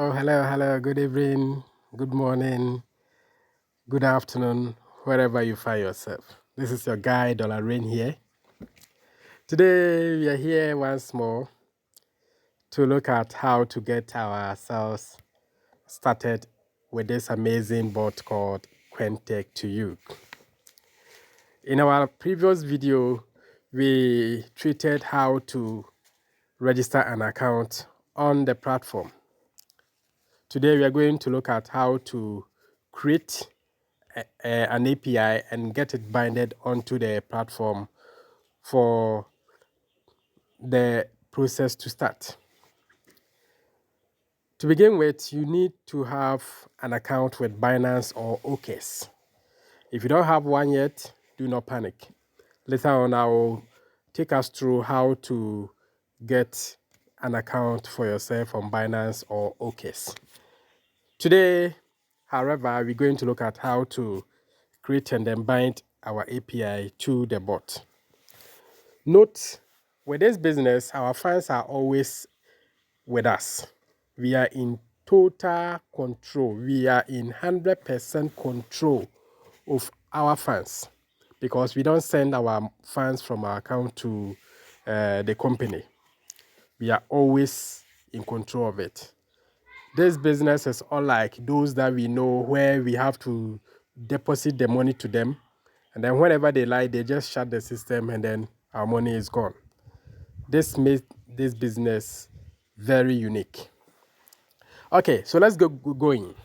Oh, hello, good evening, good morning, good afternoon, wherever you find yourself. This is your guy, Dollar Rain here. Today, we are here once more to look at how to get ourselves started with this amazing bot called cointech2u. In our previous video, we treated how to register an account on the platform. Today, we are going to look at how to create an API and get it binded onto the platform for the process to start. To begin with, you need to have an account with Binance or OKS. If you don't have one yet, do not panic. Later on, I will take us through how to get an account for yourself on Binance or OKS. Today, however, we're going to look at how to create and then bind our API to the bot. Note, with this business, our funds are always with us. We are in total control. We are in 100% control of our funds because we don't send our funds from our account to the company. We are always in control of it. This business is unlike those that we know where we have to deposit the money to them, and then whenever they like, they just shut the system and then our money is gone. This makes this business very unique. Okay, so let's go going.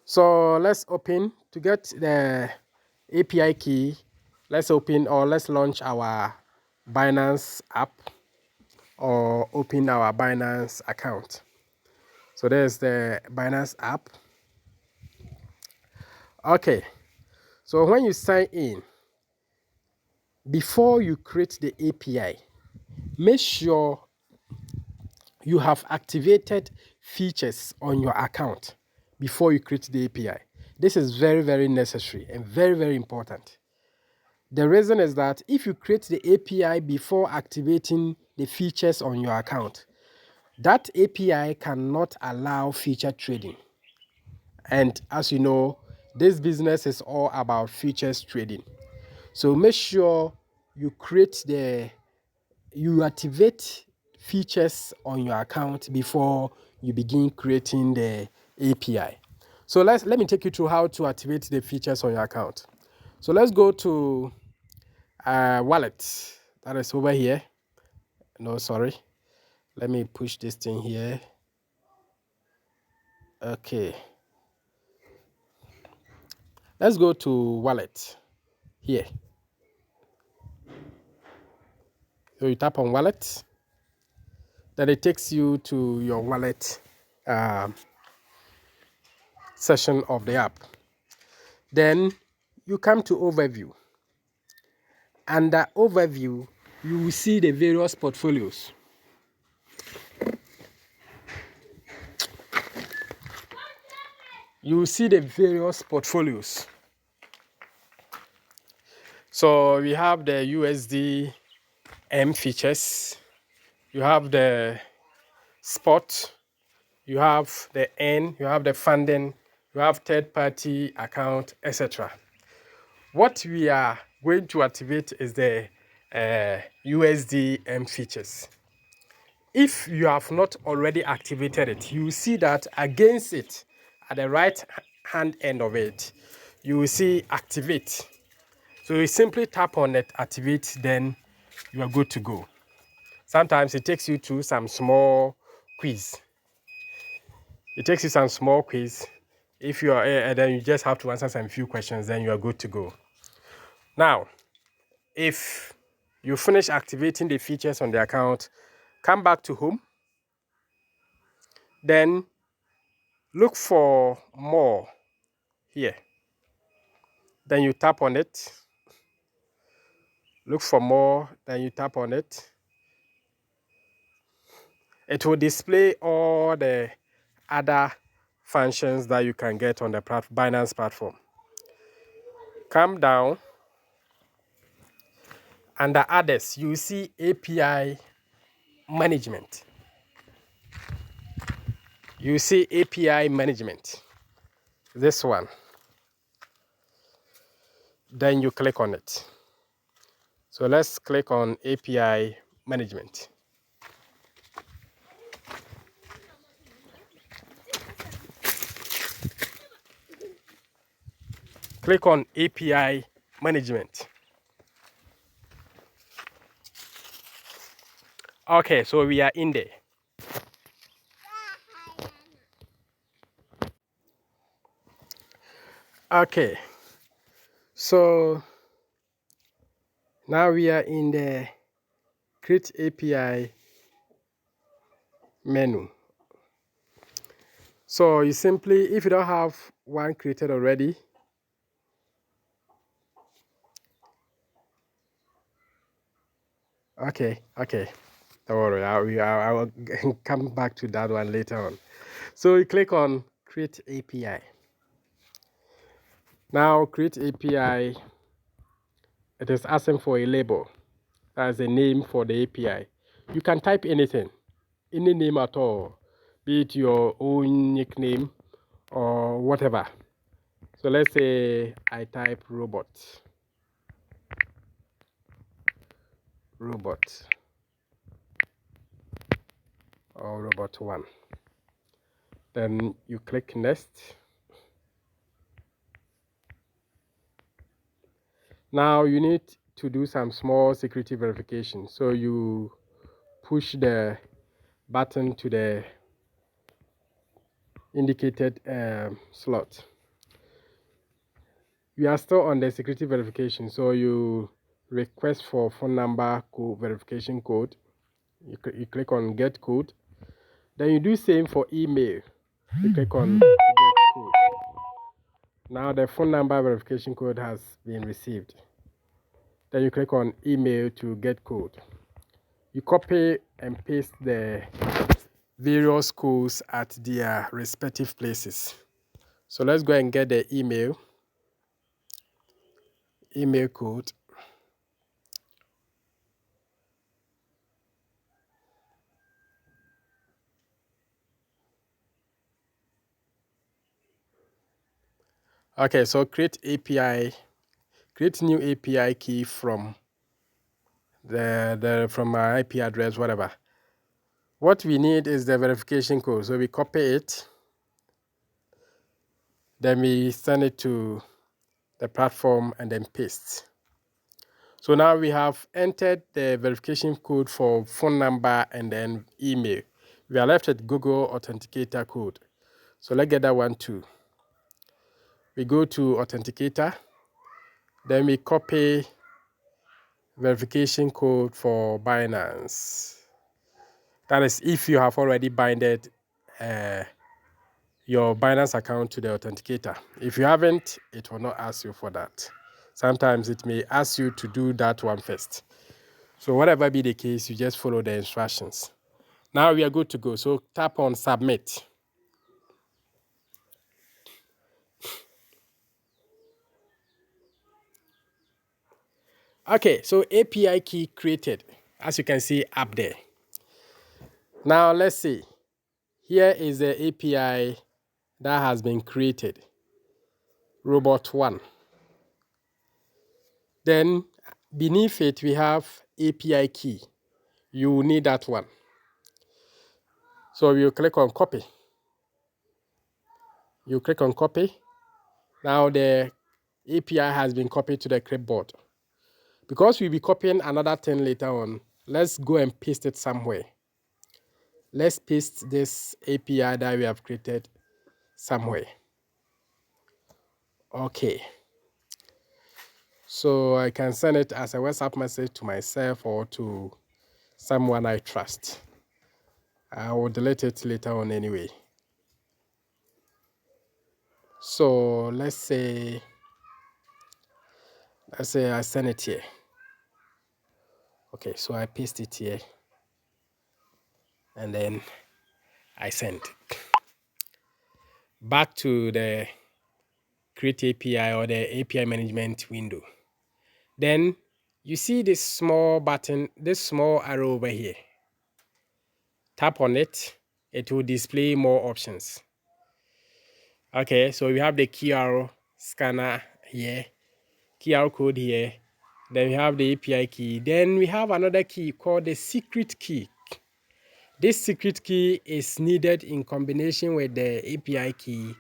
So let's open to get the API key. Let's open or let's launch our Binance app or open our Binance account. So there's the Binance app. Okay, so when you sign in, before you create the API, make sure you have activated features on your account before you create the API. This is very, very necessary and very, very important. The reason is that if you create the API before activating the features on your account, that API cannot allow feature trading. And as you know, this business is all about features trading. So make sure you activate features on your account before you begin creating the API. So let me take you through how to activate the features on your account. So let's go to wallet. That is over here. No, sorry. Let me push this thing here. Okay. Let's go to wallet here. So you tap on wallet. Then it takes you to your wallet section of the app. Then you come to overview. Under overview, you will see the various portfolios. You will see the various portfolios. So we have the USD M features. You have the spot. You have the N. You have the funding. You have third-party account, etc. What we are going to activate is the USD M features. If you have not already activated it, you will see that against it, at the right hand end of it, you will see activate. So you simply tap on it, activate, then you are good to go. Sometimes it takes you to some small quiz. If you are, then you just have to answer some few questions, then you are good to go. Now, if you finish activating the features on the account, come back to home, then look for more here. Then you tap on it. Look for more, then you tap on it. It will display all the other functions that you can get on the Binance platform. Come down. Under others, you see API management. you see API management, this one. Then you click on it. So let's click on API management. Click on API management. Okay, so we are in there. Okay, so now we are in the create API menu. So you simply, if you don't have one created already, okay, don't worry, I will come back to that one later on. So you click on create API. Now create API, it is asking for a label. That's a name for the API. You can type anything, any name at all, be it your own nickname or whatever. So let's say I type robot or robot 1. Then you click next. Now you need to do some small security verification. So you push the button to the indicated slot. We are still on the security verification, so you request for phone number verification code. You click on get code. Then you do same for email. You click on get code. Now the phone number verification code has been received. Then you click on email to get code. You copy and paste the various codes at their respective places. So let's go and get the email code. Okay, so create new API key from from our IP address, whatever. What we need is the verification code. So we copy it, then we send it to the platform and then paste. So now we have entered the verification code for phone number and then email. We are left with Google Authenticator code. So let's get that one too. We go to Authenticator, then we copy verification code for Binance. That is if you have already binded your Binance account to the authenticator. If you haven't, it will not ask you for that. Sometimes it may ask you to do that one first. So whatever be the case, you just follow the instructions. Now we are good to go. So tap on submit. Okay, so API key created, as you can see up there. Now let's see. Here is the API that has been created, robot 1. Then beneath it, we have API key. You will need that one. So you click on copy. You click on copy. Now the API has been copied to the clipboard. Because we'll be copying another thing later on, let's go and paste it somewhere. Let's paste this API that we have created somewhere. Okay. So I can send it as a WhatsApp message to myself or to someone I trust. I will delete it later on anyway. So let's say I send it here. Okay, so I paste it here and then I send. Back to the create API or the API management window. Then you see this small button, this small arrow over here. Tap on it. it will display more options. Okay, so we have the QR scanner here, QR code here. Then we have the API key. Then we have another key called the secret key. This secret key is needed in combination with the API key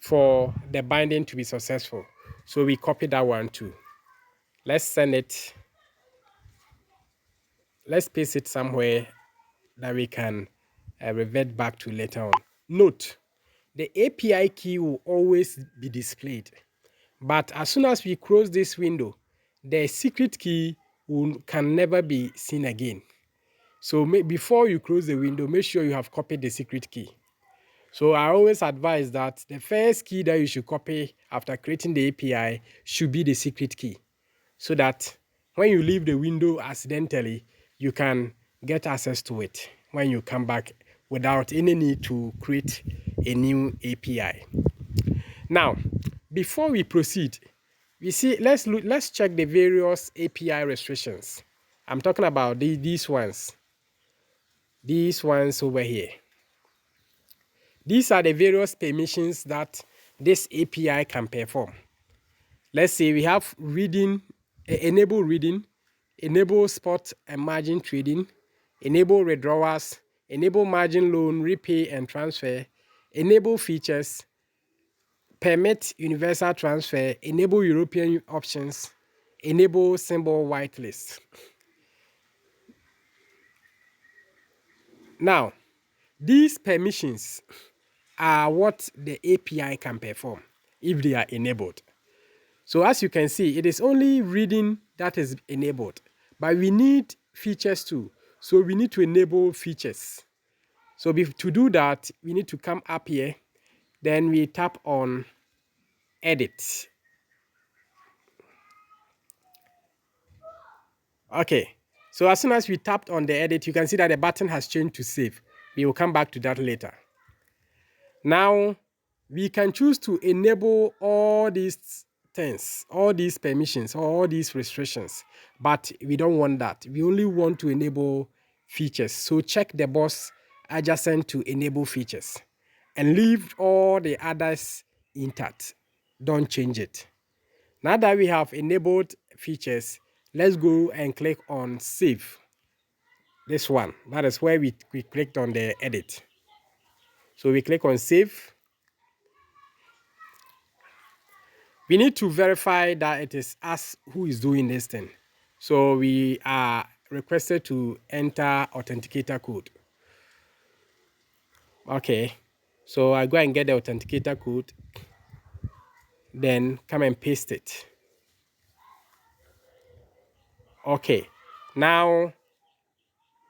for the binding to be successful. So we copy that one too. Let's send it. Let's paste it somewhere that we can revert back to later on. Note, the API key will always be displayed. But as soon as we close this window, the secret key can never be seen again. So before you close the window, make sure you have copied the secret key. So I always advise that the first key that you should copy after creating the API should be the secret key, so that when you leave the window accidentally, you can get access to it when you come back without any need to create a new API. Now, before we proceed, we see let's check the various API restrictions. I'm talking about these ones over here. These are the various permissions that this API can perform. Let's say we have reading, enable reading, enable spot and margin trading, enable withdrawals, enable margin loan, repay and transfer, enable features, permit universal transfer, enable European options, enable symbol whitelist. Now, these permissions are what the API can perform if they are enabled. So as you can see, it is only reading that is enabled, but we need features too. So we need to enable features. So to do that, we need to come up here, then we tap on edit. Okay, so as soon as we tapped on the edit, you can see that the button has changed to save. We will come back to that later. Now, we can choose to enable all these things, all these permissions, all these restrictions, but we don't want that. We only want to enable features. So check the box adjacent to enable features and leave all the others intact. Don't change it. Now that we have enabled features, let's go and click on save. This one, that is where we clicked on the edit. So we click on save. We need to verify that it is us who is doing this thing. So we are requested to enter authenticator code. Okay, so I go and get the authenticator code, then come and paste it. Okay, now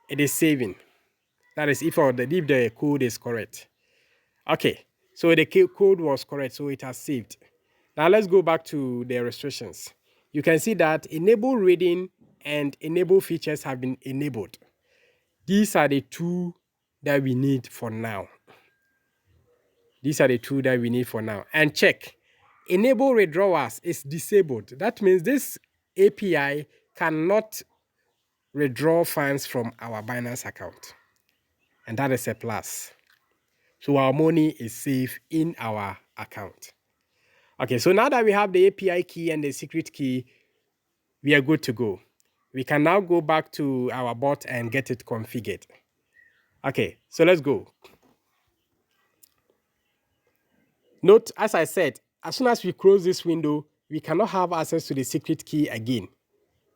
it is saving. That is if the code is correct. Okay, so the code was correct, so it has saved. Now let's go back to the restrictions. You can see that enable reading and enable features have been enabled. These are the two that we need for now. These are the two that we need for now. And check, enable withdrawals is disabled. That means this API cannot withdraw funds from our Binance account. And that is a plus. So our money is safe in our account. Okay, so now that we have the API key and the secret key, we are good to go. We can now go back to our bot and get it configured. Okay, so let's go. Note, as I said, as soon as we close this window, we cannot have access to the secret key again.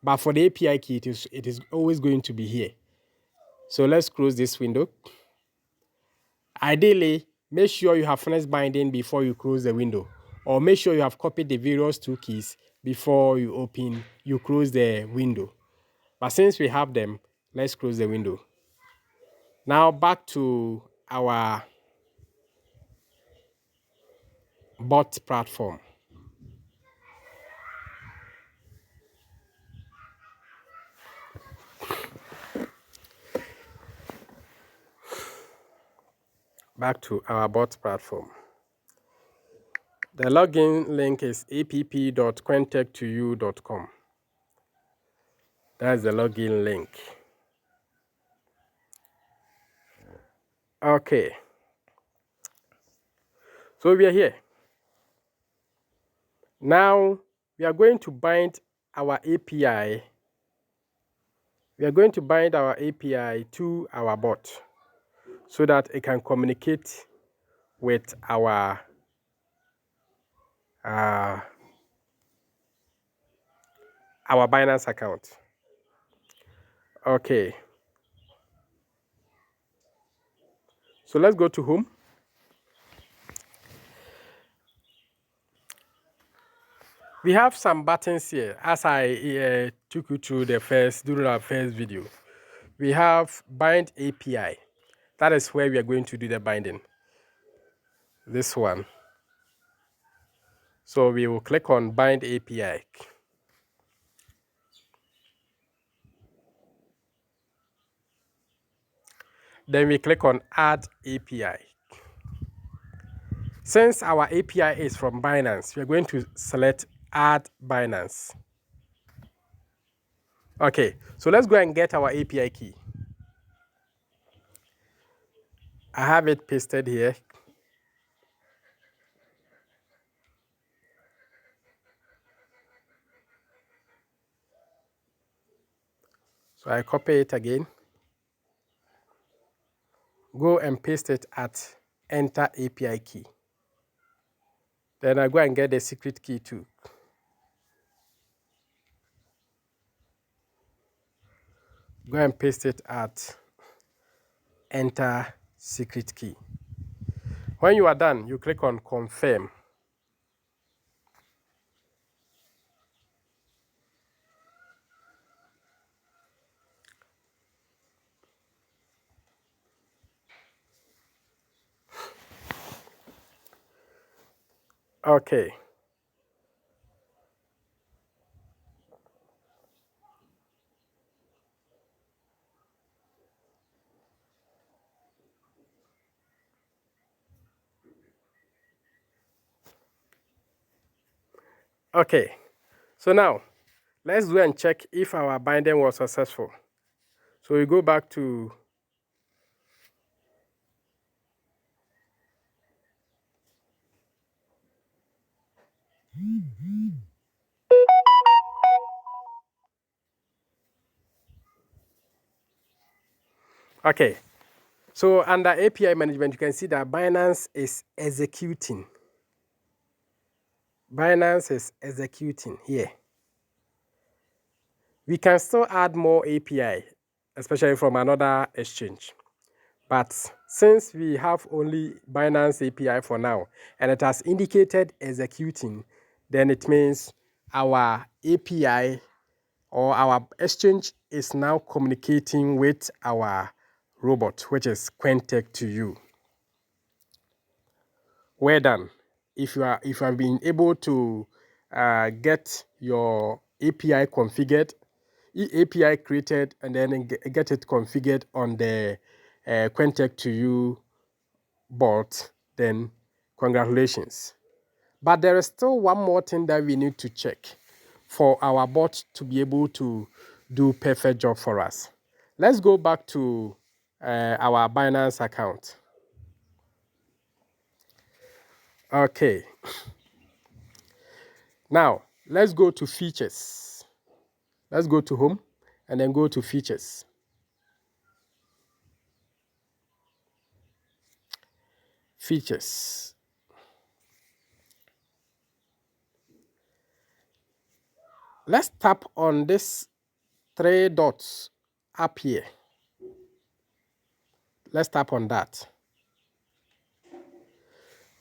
But for the API key, it is always going to be here. So let's close this window. Ideally, make sure you have finished binding before you close the window, or make sure you have copied the various two keys before you close the window. But since we have them, let's close the window. Now back to our bot platform. Back to our bot platform. The login link is app.cointech2u.com. That's the login link. Okay, so we are here. Now we are going to bind our API. We are going to bind our API to our bot so that it can communicate with our Binance account. Okay, so let's go to home. We have some buttons here, as I took you through during our first video. We have bind API. That is where we are going to do the binding. This one. So we will click on bind API. Then we click on add API. Since our API is from Binance, we are going to select add Binance. Okay, so let's go and get our API key. I have it pasted here. So I copy it again. Go and paste it at enter API key. Then I go and get the secret key too. Go and paste it at enter secret key. When you are done, you click on confirm. Okay. Okay. So now, let's go and check if our binding was successful. So we go back to okay. So under API management, you can see that Binance is executing. Binance is executing here. We can still add more API, especially from another exchange. But since we have only Binance API for now, and it has indicated executing, then it means our API or our exchange is now communicating with our robot, which is cointech2u. Well done. If you have been able to get your API configured, API created, and then get it configured on the cointech2u bot, then congratulations. But there is still one more thing that we need to check for our bot to be able to do perfect job for us. Let's go back to our Binance account. Okay. Now, let's go to features. Let's go to home and then go to features. Features. Let's tap on this 3 dots up here. Let's tap on that.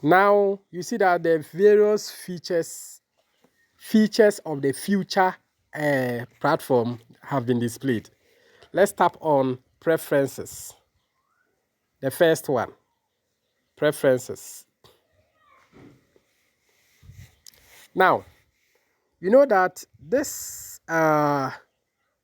Now, you see that the various features of the future platform have been displayed. Let's tap on preferences. The first one, preferences. Now, you know that this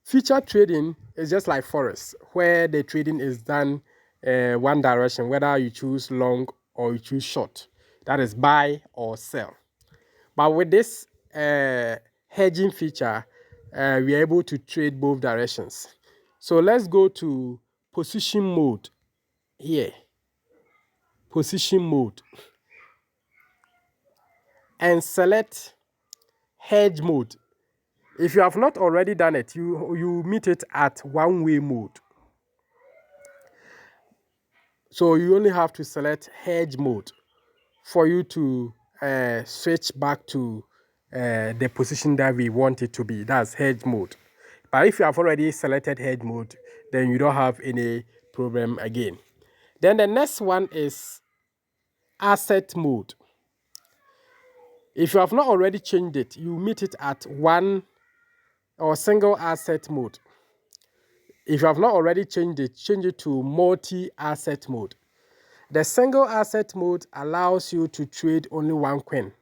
feature trading is just like forex, where the trading is done one direction, whether you choose long or you choose short. That is buy or sell. But with this hedging feature, we are able to trade both directions. So let's go to position mode here. position mode and select hedge mode. If you have not already done it, you meet it at one-way mode. So you only have to select hedge mode for you to switch back to the position that we want it to be. That's hedge mode. But if you have already selected hedge mode, then you don't have any problem again. Then the next one is asset mode. If you have not already changed it, you meet it at one or single asset mode. If you have not already changed it, change it to multi-asset mode. The single asset mode allows you to trade only one coin,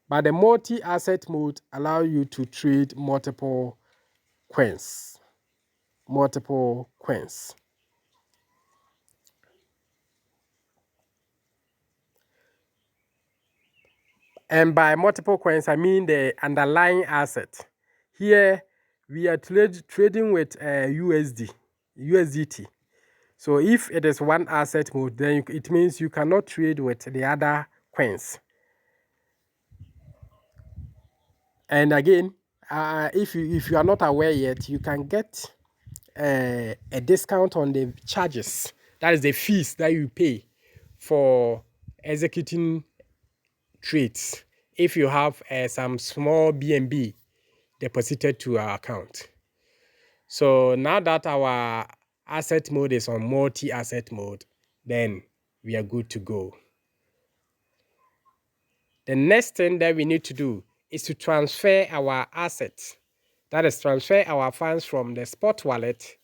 but the multi-asset mode allows you to trade multiple coins. And by multiple coins, I mean the underlying asset. Here, we are trading with USDT. So if it is one asset mode, then it means you cannot trade with the other coins. And again, if you are not aware yet, you can get a discount on the charges. That is the fees that you pay for executing trades if you have some small BNB deposited to our account. So now that our asset mode is on multi-asset mode, then we are good to go. The next thing that we need to do is to transfer our assets. That is, transfer our funds from the spot wallet,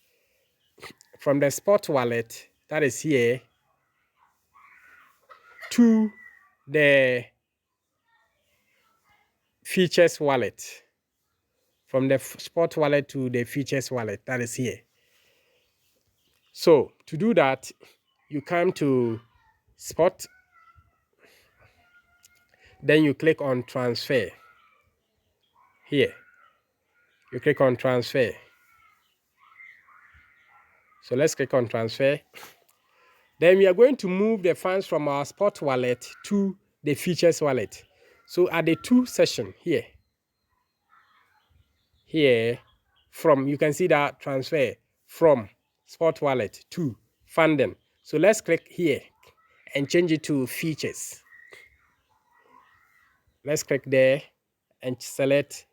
that is here, to the features wallet. From the spot wallet to the features wallet, that is here. So to do that, you come to spot, then you click on transfer. Here, you click on transfer. So let's click on transfer. Then we are going to move the funds from our spot wallet to the features wallet. So at the to session here, you can see that transfer from spot wallet to funding. So let's click here and change it to features. Let's click there and select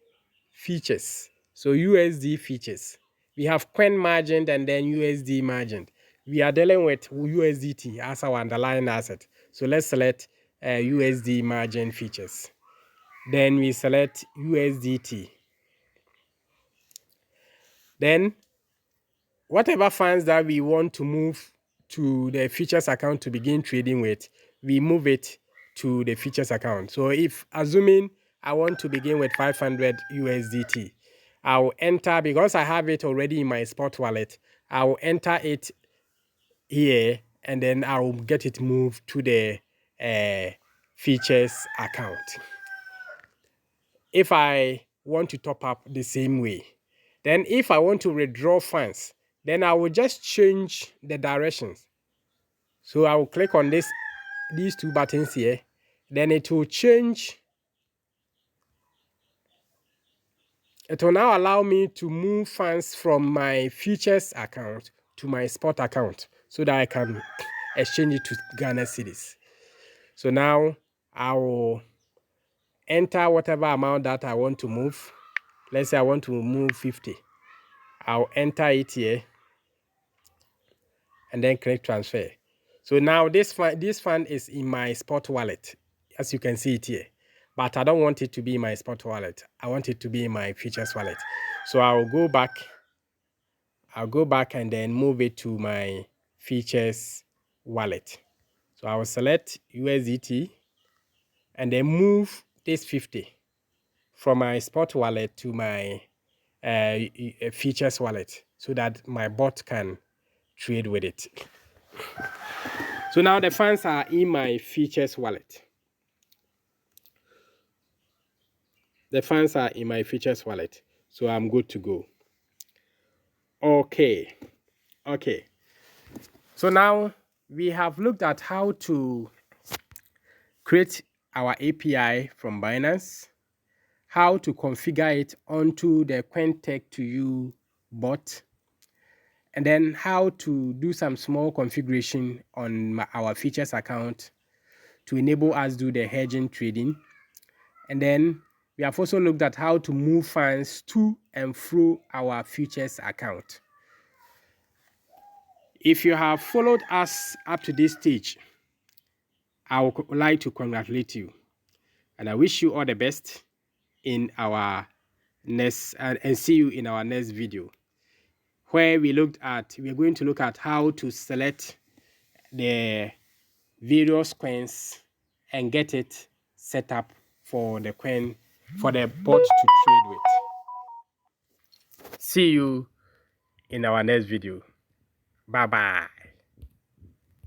features. So USD features. We have coin margin and then USD margin. We are dealing with USDT as our underlying asset. So let's select USD margin features. Then we select USDT. Then whatever funds that we want to move to the features account to begin trading with, we move it to the features account. So if, assuming I want to begin with 500 USDT, I'll enter, because I have it already in my spot wallet, I'll enter it here and then I'll get it moved to the features account. If I want to top up the same way, then if I want to withdraw funds, then I will just change the directions. So I will click on these two buttons here, then it will change. It will now allow me to move funds from my futures account to my spot account so that I can exchange it to Ghana cedis. So now I will enter whatever amount that I want to move. Let's say I want to move 50. I'll enter it here and then click transfer. So now this fund is in my spot wallet, as you can see it here. But I don't want it to be in my spot wallet. I want it to be in my features wallet. So I'll go back and then move it to my features wallet. So I will select USDT and then move this 50 from my spot wallet to my features wallet so that my bot can trade with it. So now the funds are in my features wallet. The funds are in my features wallet. So I'm good to go. Okay. So now we have looked at how to create our API from Binance, how to configure it onto the cointech2u bot, and then how to do some small configuration on our futures account to enable us do the hedging trading. And then we have also looked at how to move funds to and through our futures account. If you have followed us up to this stage, I would like to congratulate you, and I wish you all the best in our next and see you in our next video, where we are going to look at how to select the various coins and get it set up for the coin, for the bot to trade with. See you in our next video. Bye bye.